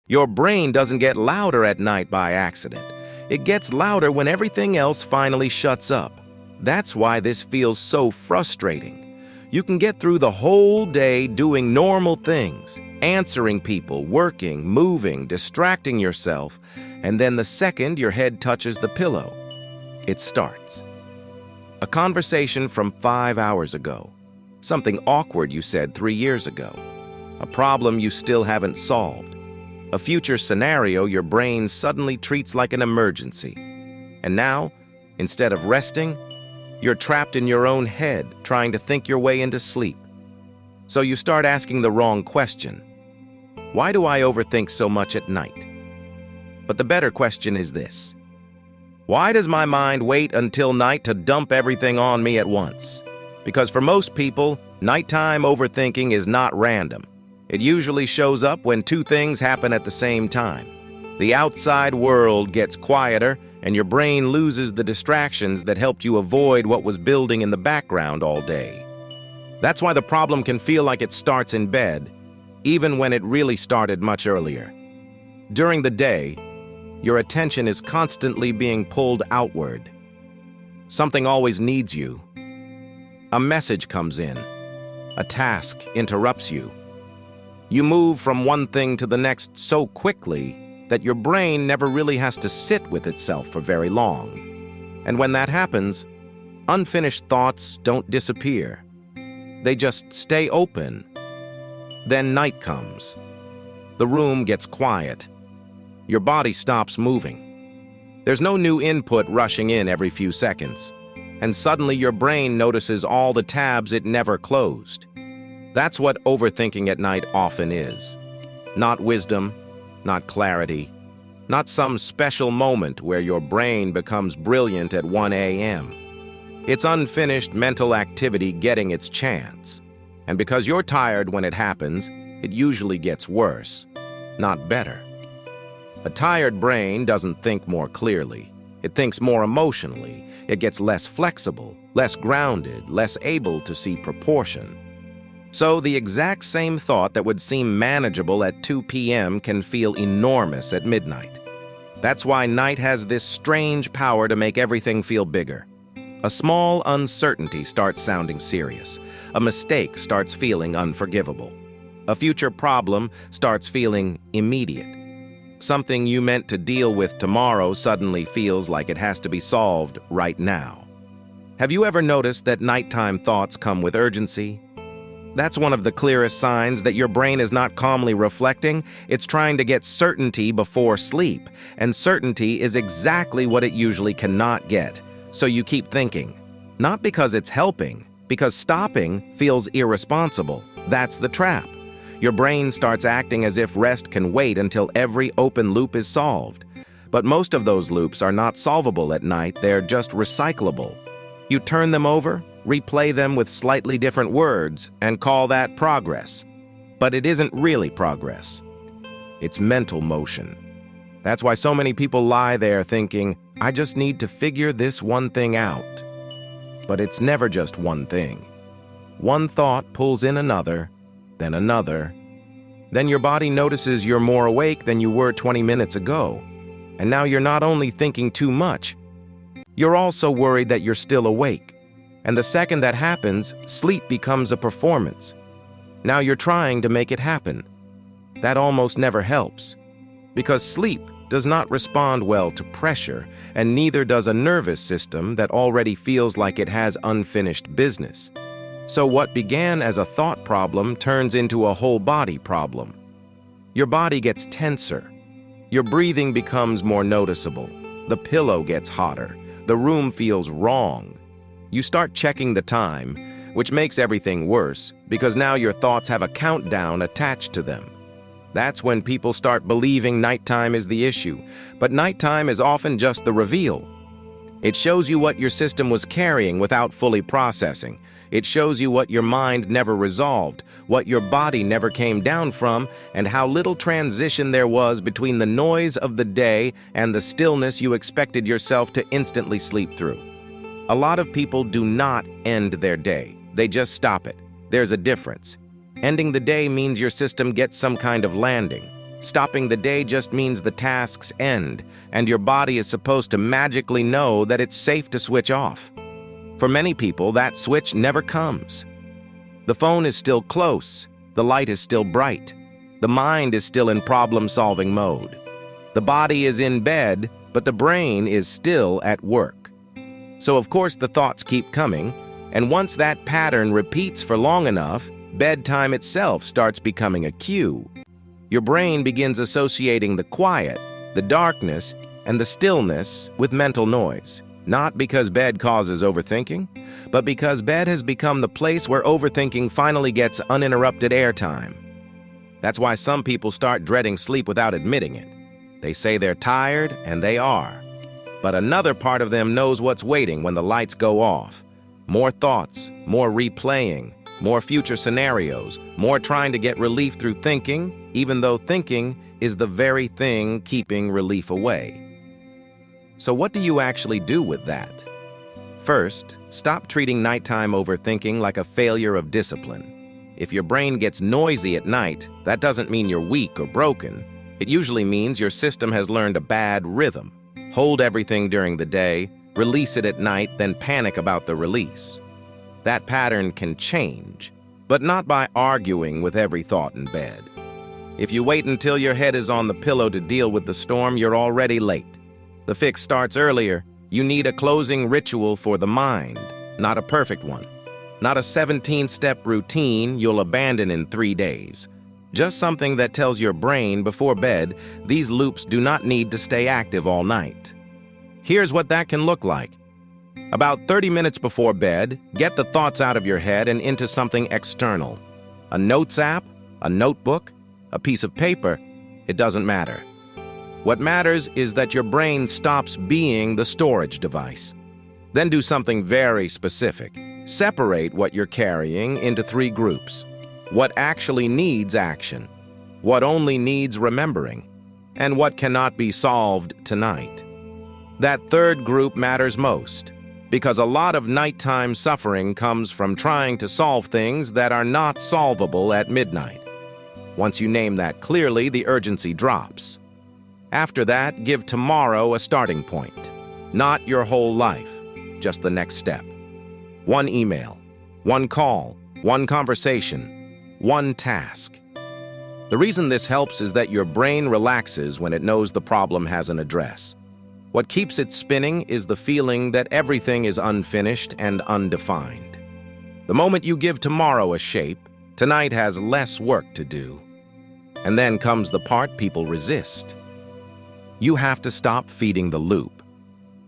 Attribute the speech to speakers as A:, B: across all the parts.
A: Your brain doesn't get louder at night by accident. It gets louder when everything else finally shuts up. That's why this feels so frustrating. You can get through the whole day doing normal things, answering people, working, moving, distracting yourself, and then the second your head touches the pillow, it starts. A conversation from 5 hours ago. Something awkward you said 3 years ago. A problem you still haven't solved. A future scenario your brain suddenly treats like an emergency. And now, instead of resting, you're trapped in your own head, trying to think your way into sleep. So you start asking the wrong question. Why do I overthink so much at night? But the better question is this. Why does my mind wait until night to dump everything on me at once? Because for most people, nighttime overthinking is not random. It usually shows up when two things happen at the same time. The outside world gets quieter, and your brain loses the distractions that helped you avoid what was building in the background all day. That's why the problem can feel like it starts in bed, even when it really started much earlier. During the day, your attention is constantly being pulled outward. Something always needs you. A message comes in. A task interrupts you. You move from one thing to the next so quickly that your brain never really has to sit with itself for very long. And when that happens, unfinished thoughts don't disappear. They just stay open. Then night comes. The room gets quiet. Your body stops moving. There's no new input rushing in every few seconds. And suddenly your brain notices all the tabs it never closed. That's what overthinking at night often is. Not wisdom, not clarity, not some special moment where your brain becomes brilliant at 1 a.m. It's unfinished mental activity getting its chance. And because you're tired when it happens, it usually gets worse, not better. A tired brain doesn't think more clearly. It thinks more emotionally. It gets less flexible, less grounded, less able to see proportion. So the exact same thought that would seem manageable at 2 p.m. can feel enormous at midnight. That's why night has this strange power to make everything feel bigger. A small uncertainty starts sounding serious. A mistake starts feeling unforgivable. A future problem starts feeling immediate. Something you meant to deal with tomorrow suddenly feels like it has to be solved right now. Have you ever noticed that nighttime thoughts come with urgency? That's one of the clearest signs that your brain is not calmly reflecting. It's trying to get certainty before sleep, and certainty is exactly what it usually cannot get. So you keep thinking. Not because it's helping, because stopping feels irresponsible. That's the trap. Your brain starts acting as if rest can wait until every open loop is solved. But most of those loops are not solvable at night, they're just recyclable. You turn them over, replay them with slightly different words, and call that progress. But it isn't really progress. It's mental motion. That's why so many people lie there thinking, I just need to figure this one thing out. But it's never just one thing. One thought pulls in another, then another. Then your body notices you're more awake than you were 20 minutes ago. And now you're not only thinking too much, you're also worried that you're still awake. And the second that happens, sleep becomes a performance. Now you're trying to make it happen. That almost never helps. Because sleep does not respond well to pressure, and neither does a nervous system that already feels like it has unfinished business. So what began as a thought problem turns into a whole body problem. Your body gets tenser. Your breathing becomes more noticeable. The pillow gets hotter. The room feels wrong. You start checking the time, which makes everything worse because now your thoughts have a countdown attached to them. That's when people start believing nighttime is the issue, but nighttime is often just the reveal. It shows you what your system was carrying without fully processing. It shows you what your mind never resolved, what your body never came down from, and how little transition there was between the noise of the day and the stillness you expected yourself to instantly sleep through. A lot of people do not end their day. They just stop it. There's a difference. Ending the day means your system gets some kind of landing. Stopping the day just means the tasks end, and your body is supposed to magically know that it's safe to switch off. For many people, that switch never comes. The phone is still close, the light is still bright, the mind is still in problem-solving mode. The body is in bed, but the brain is still at work. So of course the thoughts keep coming, and once that pattern repeats for long enough, bedtime itself starts becoming a cue. Your brain begins associating the quiet, the darkness, and the stillness with mental noise. Not because bed causes overthinking, but because bed has become the place where overthinking finally gets uninterrupted airtime. That's why some people start dreading sleep without admitting it. They say they're tired, and they are. But another part of them knows what's waiting when the lights go off. More thoughts, more replaying, more future scenarios, more trying to get relief through thinking, even though thinking is the very thing keeping relief away. So what do you actually do with that? First, stop treating nighttime overthinking like a failure of discipline. If your brain gets noisy at night, that doesn't mean you're weak or broken. It usually means your system has learned a bad rhythm. Hold everything during the day, release it at night, then panic about the release. That pattern can change, but not by arguing with every thought in bed. If you wait until your head is on the pillow to deal with the storm, you're already late. The fix starts earlier. You need a closing ritual for the mind, not a perfect one. Not a 17-step routine you'll abandon in 3 days. Just something that tells your brain before bed these loops do not need to stay active all night. Here's what that can look like. About 30 minutes before bed, get the thoughts out of your head and into something external. A notes app, a notebook, a piece of paper, it doesn't matter. What matters is that your brain stops being the storage device. Then do something very specific. Separate what you're carrying into 3 groups. What actually needs action, what only needs remembering, and what cannot be solved tonight. That 3rd group matters most, because a lot of nighttime suffering comes from trying to solve things that are not solvable at midnight. Once you name that clearly, the urgency drops. After that, give tomorrow a starting point. Not your whole life, just the next step. 1 email, 1 call, 1 conversation, 1 task. The reason this helps is that your brain relaxes when it knows the problem has an address. What keeps it spinning is the feeling that everything is unfinished and undefined. The moment you give tomorrow a shape, tonight has less work to do. And then comes the part people resist. You have to stop feeding the loop.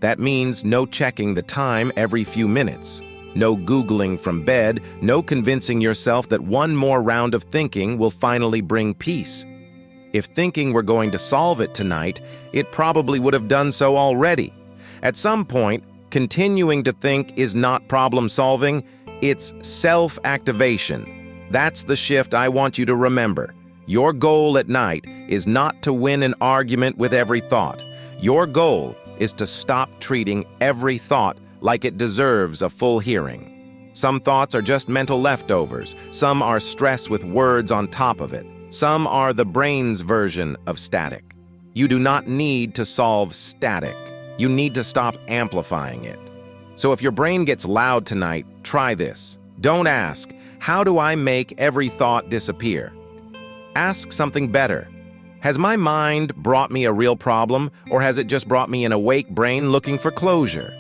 A: That means no checking the time every few minutes, no Googling from bed, no convincing yourself that one more round of thinking will finally bring peace. If thinking were going to solve it tonight, it probably would have done so already. At some point, continuing to think is not problem-solving, it's self-activation. That's the shift I want you to remember. Your goal at night is not to win an argument with every thought. Your goal is to stop treating every thought like it deserves a full hearing. Some thoughts are just mental leftovers. Some are stress with words on top of it. Some are the brain's version of static. You do not need to solve static. You need to stop amplifying it. So if your brain gets loud tonight, try this. Don't ask, how do I make every thought disappear? Ask something better. Has my mind brought me a real problem, or has it just brought me an awake brain looking for closure?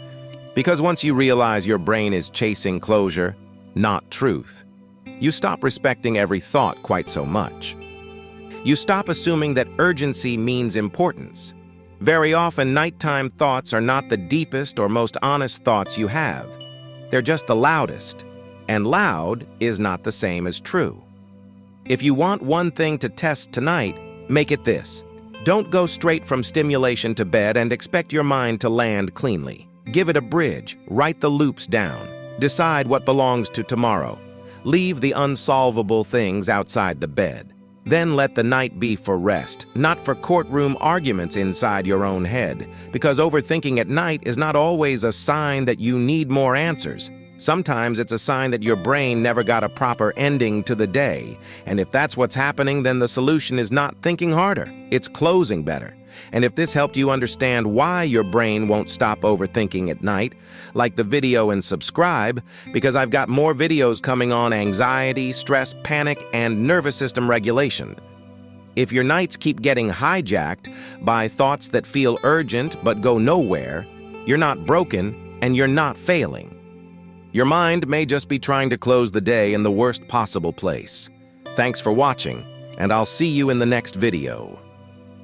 A: Because once you realize your brain is chasing closure, not truth, you stop respecting every thought quite so much. You stop assuming that urgency means importance. Very often, nighttime thoughts are not the deepest or most honest thoughts you have. They're just the loudest, and loud is not the same as true. If you want one thing to test tonight, make it this. Don't go straight from stimulation to bed and expect your mind to land cleanly. Give it a bridge, write the loops down, decide what belongs to tomorrow. Leave the unsolvable things outside the bed. Then let the night be for rest, not for courtroom arguments inside your own head, because overthinking at night is not always a sign that you need more answers. Sometimes it's a sign that your brain never got a proper ending to the day, and if that's what's happening, then the solution is not thinking harder, it's closing better. And if this helped you understand why your brain won't stop overthinking at night, like the video and subscribe, because I've got more videos coming on anxiety, stress, panic, and nervous system regulation. If your nights keep getting hijacked by thoughts that feel urgent but go nowhere, you're not broken and you're not failing. Your mind may just be trying to close the day in the worst possible place. Thanks for watching, and I'll see you in the next video.